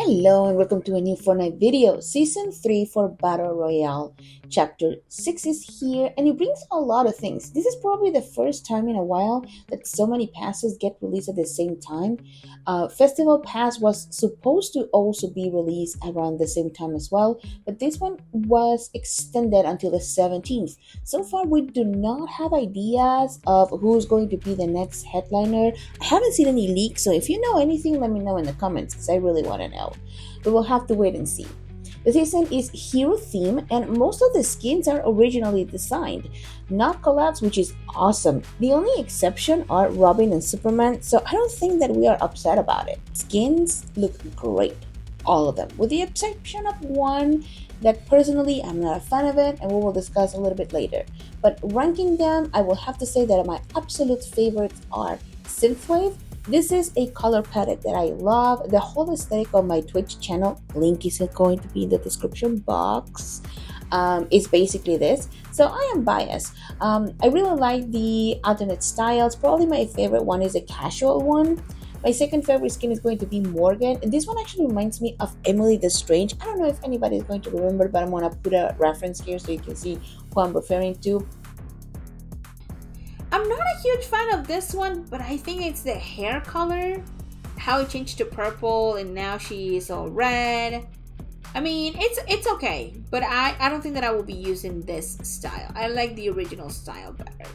Hello and welcome to a new Fortnite video. Season 3 for Battle Royale. Chapter 6 is here and it brings a lot of things. This is probably the first time in a while that so many passes get released at the same time. Festival Pass was supposed to also be released around the same time as well, but this one was extended until the 17th. So far we do not have ideas of who's going to be the next headliner. I haven't seen any leaks, so if you know anything, let me know in the comments because I really want to know. We will have to wait and see. The season is hero theme and most of the skins are originally designed, not collabs, which is awesome. The only exception are Robin and Superman, so I don't think that we are upset about it. Skins look great, all of them, with the exception of one that personally I'm not a fan of it and we will discuss a little bit later. But ranking them, I will have to say that my absolute favorites are Synthwave. This is a color palette that I love. The whole aesthetic of my Twitch channel, link is going to be in the description box, is basically this. So I am biased. I really like the alternate styles. Probably my favorite one is a casual one. My second favorite skin is going to be Morgan, and this one actually reminds me of Emily the Strange. I don't know if anybody is going to remember, but I'm going to put a reference here so you can see who I'm referring to. I'm not a huge fan of this one, but I think it's the hair color. How it changed to purple and now she is all red. I mean, it's okay, but I don't think that I will be using this style. I like the original style better.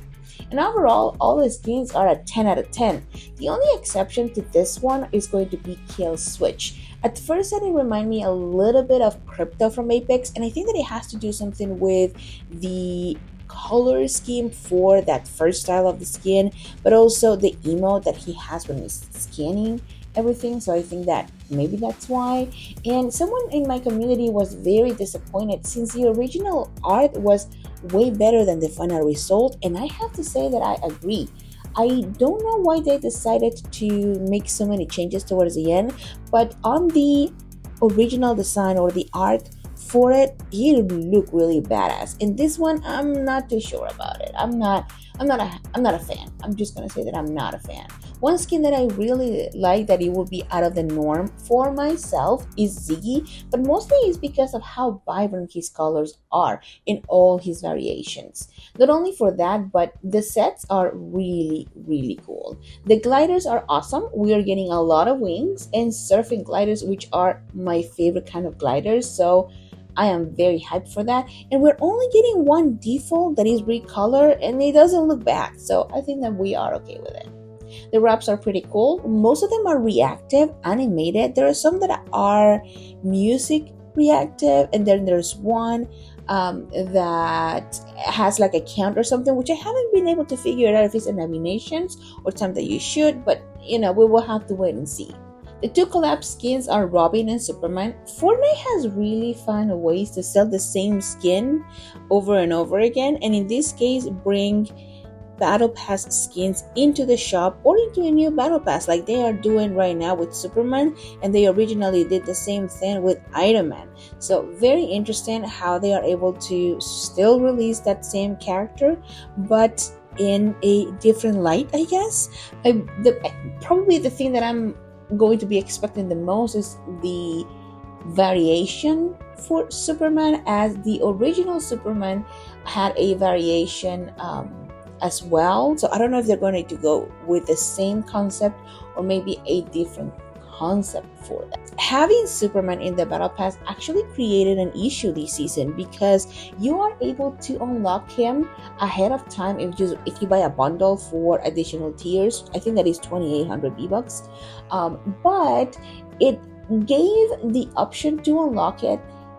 And overall, all the skins are a 10 out of 10. The only exception to this one is going to be Killswitch. At first, that it reminded me a little bit of Crypto from Apex, and I think that it has to do something with the color scheme for that first style of the skin, but also the emote that he has when he's scanning everything. So I think that maybe that's why. And someone in my community was very disappointed since the original art was way better than the final result, and I have to say that I agree. I don't know why they decided to make so many changes towards the end, but on the original design or the art for it, he look really badass. In this one, I'm not too sure about it. I'm not a fan. I'm just gonna say that I'm not a fan. One skin that I really like that it would be out of the norm for myself is Ziggy, but mostly it's because of how vibrant his colors are in all his variations. Not only for that, but the sets are really cool. The gliders are awesome. We are getting a lot of wings and surfing gliders, which are my favorite kind of gliders. So I am very hyped for that. And we're only getting one default that is recolor and it doesn't look bad. So I think that we are okay with it. The wraps are pretty cool. Most of them are reactive, animated. There are some that are music reactive, and then there's one that has like a count or something, which I haven't been able to figure out if it's an animations or something that you should, but we will have to wait and see. The two collab skins are Robin and Superman. Fortnite has really found ways to sell the same skin over and over again, and in this case bring battle pass skins into the shop or into a new battle pass like they are doing right now with Superman, and they originally did the same thing with Iron Man. So very interesting how they are able to still release that same character but in a different light, I guess. Probably the thing that I'm going to be expecting the most is the variation for Superman, as the original Superman had a variation as well. So I don't know if they're going to go with the same concept or maybe a different concept for that. Having Superman in the battle pass actually created an issue this season because you are able to unlock him ahead of time if you buy a bundle for additional tiers. I think that is 2,800 V-Bucks, but it gave the option to unlock it,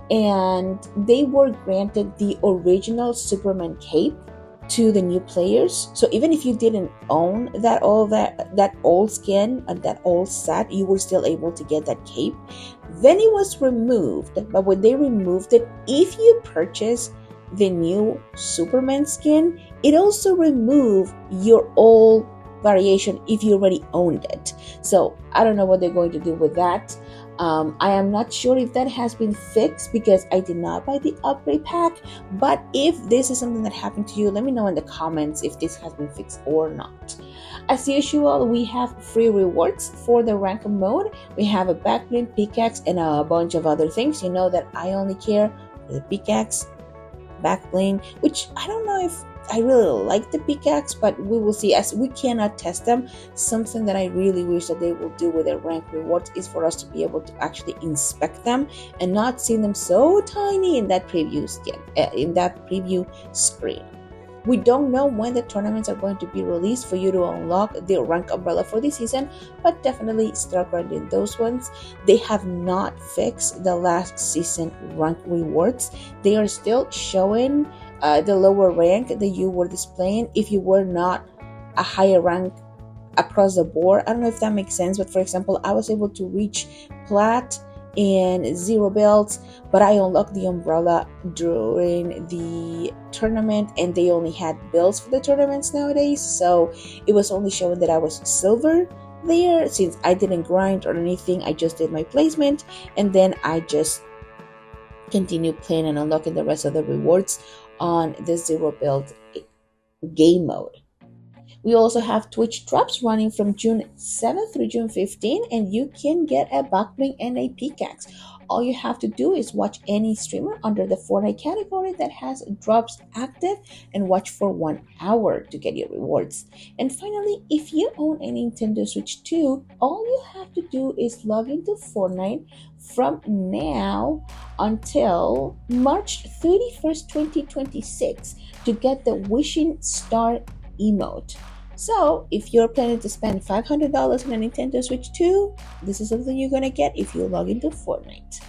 and they were granted the original Superman cape to the new players. So even if you didn't own that old skin and that old set, you were still able to get that cape. Then it was removed, but when they removed it, if you purchase the new Superman skin, it also removed your old variation if you already owned it. So I don't know what they're going to do with that. I am not sure if that has been fixed because I did not buy the upgrade pack, but if this is something that happened to you, let me know in the comments if this has been fixed or not. As usual, we have free rewards for the rank mode. We have a backbling, pickaxe, and a bunch of other things. You know that I only care for the pickaxe, backbling, which I don't know if I really like the pickaxe, but we will see as we cannot test them. Something that I really wish that they will do with their rank rewards is for us to be able to actually inspect them and not see them so tiny in that preview skin, in that preview screen. We don't know when the tournaments are going to be released for you to unlock the rank umbrella for this season, but definitely start grinding those ones. They have not fixed the last season rank rewards. They are still showing the lower rank that you were displaying if you were not a higher rank across the board. I don't know if that makes sense, but for example, I was able to reach plat and 0 belts, but I unlocked the umbrella during the tournament and they only had belts for the tournaments nowadays, so it was only showing that I was silver there. Since I didn't grind or anything, I just did my placement and then I just continued playing and unlocking the rest of the rewards on the 0 belt game mode. We also have Twitch drops running from June 7th through June 15th, and you can get a backbling and a pickaxe. All you have to do is watch any streamer under the Fortnite category that has drops active and watch for 1 hour to get your rewards. And finally, if you own a Nintendo Switch 2, all you have to do is log into Fortnite from now until March 31st, 2026 to get the Wishing Star emote. So if you're planning to spend $500 on a Nintendo Switch 2, this is something you're gonna get if you log into Fortnite.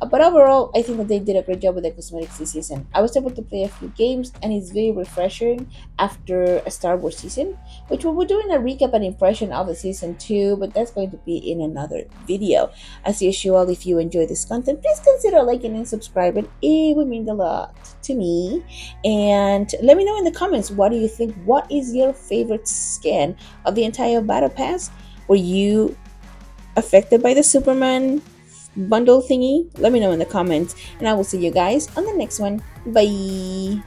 But overall, I think that they did a great job with the cosmetics this season. I was able to play a few games, and it's very refreshing after a Star Wars season, which we'll be doing a recap and impression of the season 2, but that's going to be in another video. As usual, if you enjoy this content, please consider liking and subscribing. It would mean a lot to me. And let me know in the comments, what do you think? What is your favorite skin of the entire Battle Pass? Were you affected by the Superman bundle thingy? Let me know in the comments, and I will see you guys on the next one. Bye.